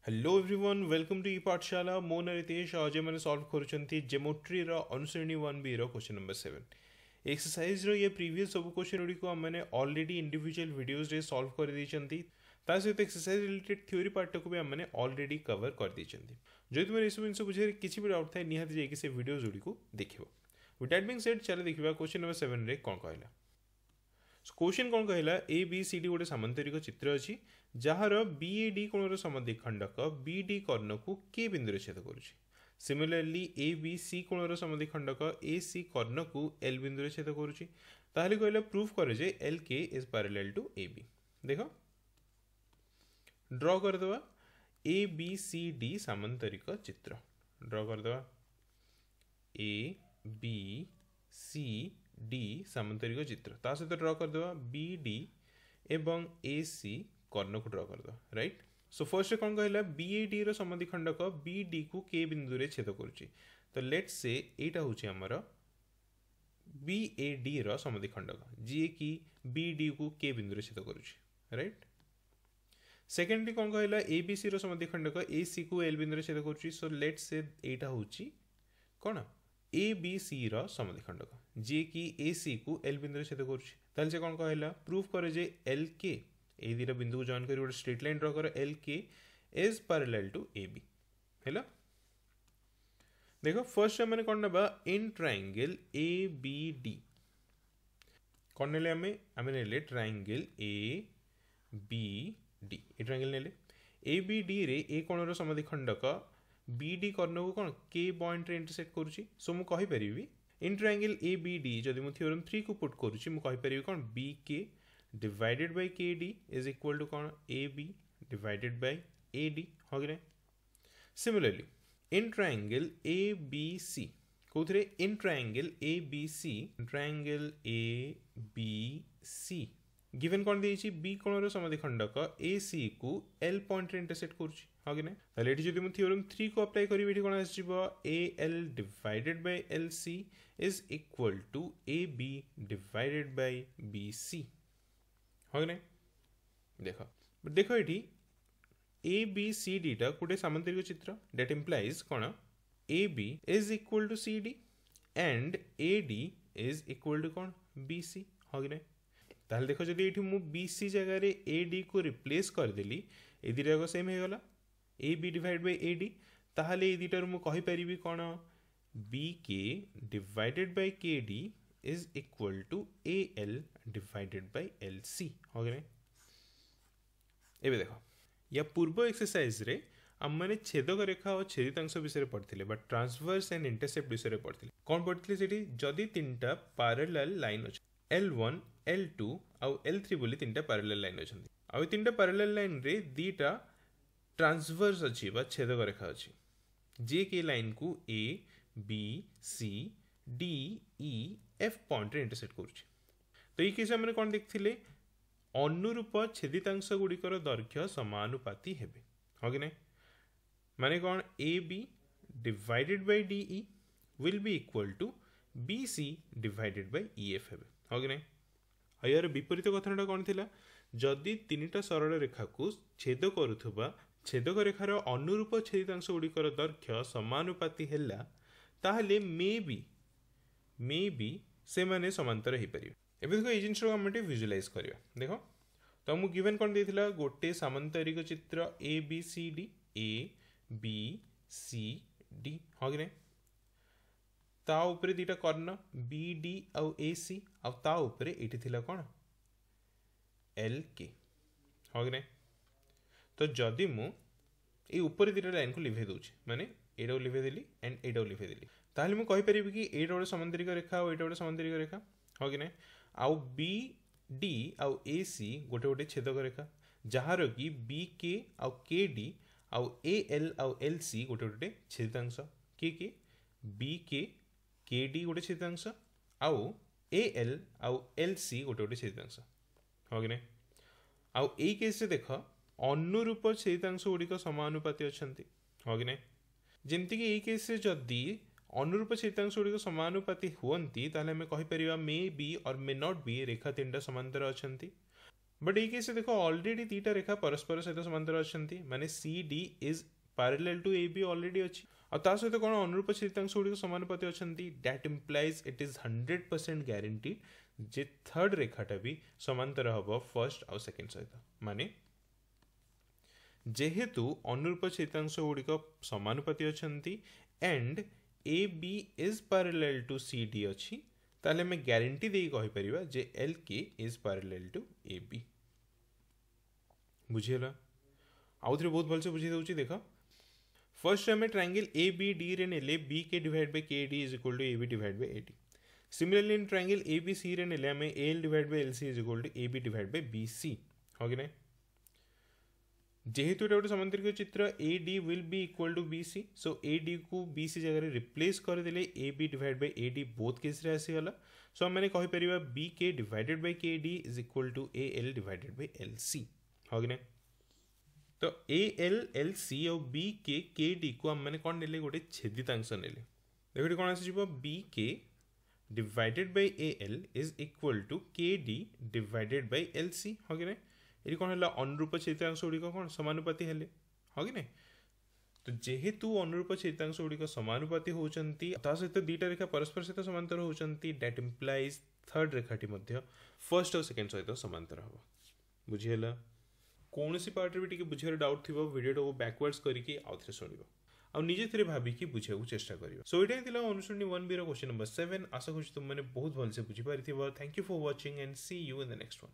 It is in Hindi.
Hello everyone welcome to e Pathshala मो ना रितेश आज मैंने सॉल्व करुँच जेमोट्री अनुश्रेणी 1B क्वेश्चन नंबर 7 एक्सरसाइज ये प्रीवियस सब क्वेश्चन गुड़ी को मैंने ऑलरेडी इंडिविजुअल वीडियोस रे सॉल्व कर दी सहित एक्सरसाइज रिलेटेड थ्योरी पार्ट को भी मैंने ऑलरेडी कवर कर दी जो तुम ये सब जिन बुझे किसी भी डाउट थाए निहाती जाइए से वीडियोस गुड़ी को देख विथ दैट बीइंग सेड चल देखा क्वेश्चन नंबर 7 रे कौन कहला क्वेश्चन कौन कहला ए बी सी डी गोटे सामांतरिक चित्र अच्छी जार बी ए डी कोणर समद्विखंडक बी डी कर्ण को के बिंदु छेद करुच्ची सिमिलरली ए बी सी कोणर समद्विखंडक ए सी कर्ण को एल बिंदु छेद करुच्ची ताहले कहला प्रूफ करे जे L K is parallel to A B देख ड्रॉ कर दवा ए बी सी डी सामांतरिक चित्र ड्रॉ कर दवा ए बी सी डी सामांतरिक चित्र ता सहित ड्रॉ कर दवा बी डी एवं ए सी कर्ण को ड्रॉ कर दवा राइट सो फर्स्ट कौन कहला बी ए डी समद्विखंडक बी डी को के बिंदु रे छेद करुच्ची तो लेट्स से एटा होची हमर बी ए डी समद्विखंडक जी कि बी डी को के बिंदु रे छेद करुच्ची राइट सेकेंडली कौन कहला ए बी सी समद्विखंडक ए सी को एल बिंदु रे छेद करुच्ची सो लेट्स से एटा होची कौन ए बी सी समद्विखंडक जी कि ए सी को एल बिंदु छेद करुच्ची से कौन कहला प्रूफ करे जे एल के ए दुटा बिंदु को जॉइन कर गोटे स्ट्रेट लाइन ड्रॉ कर L K is parallel to A B है देखो फर्स्ट मैंने कौन ना in triangle A B D कौन ने आम ने triangle A B D a triangle ने ए बी डी रे ए कोणर समद्विखंडक बी डी कर्ण को कौन के पॉइंट रे इंटरसेक्ट करुच्ची सो मु कहि परिबी in triangle A B D जदि मु थ्योरम 3 को पुट करुच्ची मु कहि परिबी कौन B K divided by K D is equal to कौन A B divided by A D हो गए similarly in triangle A B C कौन in triangle A B C triangle A B C given कौन देछि बी कोणर समद्विखंडक ए सी को एल पॉइंट रे इंटरसेक्ट करुच्ची हो गए ताले एठी जदि मु थ्योरम 3 को अप्लाई करिवि एठी कोन आसीबो A L divided by L C is equal to A B divided by B C हो गए देखो ये ए बी सी डी टा गोटे सामांतरिक चित्र डेट इम्प्लाइज कौन A B is equal to C D and A D is equal to कौन बी सी हो गए ताहले देखो जदि ये मु बी सी जगह ए डी को रिप्लेस करदेली ए दुटा जाक सेम हो गला A B divide by A D ताहले ए दुटार मु कहि परिबी कौन B K divided by K D is equal to A L divided by L C हो गए एबे देखो या पूर्व एक्सरसाइज रे हम मैंने छेदक रेखा और छेदितांश विषय पढ़ते बट ट्रांसवर्स एंड इंटरसेप्ट विषय पढ़ते कौन पढ़ते सेठी जदि तीनटा पैरेलल लाइन अछि L1 L2 आउ L3 बोली तीनटा पैरेलल लाइन अछंती आउ तीनटा पैरेलल लाइन रे दीटा ट्रांसवर्स अछि बा छेदक रेखा अछि जे के लाइन को A B C D E F point रे इंटरसेक्ट करूछि तो ये केस हमने कौन देखथिले अनुरूप छेदितांश गुड़िकर दैर्घ्य समानुपाती हेबे हो कि नहीं माने कौन A B divided by D E will be equal to B C divided by E F हेबे हो कि नहीं यार विपरीत कथनटा कौन थिला जदि तीनटा सरल रेखा को छेद करुथुबा छेदक रेखार अनुरूप छेदितांश गुड़िकर दैर्घ्य समानुपाती हेला ताहले मे बी से माने समांतर हो पारे एबे देखो ये जिनिस को हम विजुअलाइज करिया देखो तो मु गिवन कौन देथिला गोटे सामांतरिक चित्र A B C D A B C D हो कि नहीं ता ऊपर दीटा कर्ण बी डी आउ ए सी आउ ता ऊपर एठी थिला कौन एल के हो कि नहीं तो जदि मु ए ऊपर दीटा लाइन को लिभे दूची माने एटा को लिभे देली एंड एटा को लिभे देली ताहले मु कहि परिबि कि एटा गोटे समांतरिक रेखा और एटा गोटे समांतरिक रेखा हो कि नहीं आउ बी डी आउ ए सी गोटे गोटे छेदक रेखा जहार कि बी के आउ के डी आउ ए एल आउ एल सी गोटे गोटे छेदितांश के बी के डी गोटे छेदितांश आउ ए एल आउ एल सी गोटे गोटे छेदितांश हो कि नहीं आउ ए केस रे देख अनुरूप छेदितांश गुड़िक समानुपाती अछंती हो कि नहीं जेमती कि ए केस रे जदी अनुरूप छेदितांश गुड़िक समानुपाती हुअंती ताहले हमें कहि परिबा मे बी और मे नॉट बी रेखा तीनटा समांतर अछंती बट ये केस देखो ऑलरेडी दीटा रेखा परस्पर सहित समांतर अच्छी माने C D is parallel to A B already अच्छी और ता सहित कौन अनुरूप छेदितांश गुड़िक समानुपाती अच्छा that implies it is 100% guaranteed जे थर्ड रेखाटा भी समांतर हम फर्स्ट आउ सेकेंड सहित माने जेहेतु अनुरूप छेदितांश गुड़िक समानुपाती अच्छा and A B is parallel to C D अच्छी ताले में ग्यारंटी दे कहि परिबा जे L K is parallel to A B बुझीला आउ थे बहुत भलसे बुझी दउची देखो फर्स्ट हमें ट्रायंगल ए बी डी रे नेले B K divide by K D is equal to A B divide by A D similarly in triangle A B C रे नेले हमें A L divide by L C is equal to A B divide by B C हो कि नहीं जेहेतु गोटे समांतरिक चित्र A D will be equal to B C so A D को बी सी जगह रिप्लेस करदे A B divide by A D both case रे आसीगला सो आम मैंने कहीपर B K divided by K D is equal to A L divided by L C हो कि नहीं तो ए एल एल सी और बी के डी को आम मैंने कौन नेले गोटे छेदितांश नेले देखो कौन आसीजिवो B K divided by A L is equal to K D divided by L C हो कि नहीं ये कौन है अनुरूप छेदितांश गुड़िक कौन समानुपाती हेले हाँ कि नहीं तो जेहेतु अनुरूप छेदितांश गुड़िक समानुपाती होचंती ता सहित दीटा रेखा परस्पर सहित समांतर होचंती दैट इम्प्लाइज थर्ड रेखाटी मध्य फर्स्ट और सेकंड सहित समांतर हम बुझीला कौन सी पार्ट भी बुझार डाउट थी वीडियो को बैकवर्ड्स करके आउ थे शुण आ निजे थे भाविकी बुझा चेष्टा कर सो ये अनुसरणी 1B क्वेश्चन नंबर 7 आशा करूँ तुम मैंने बहुत भलसे बुझीपारी thank you for watching and see you in the next one.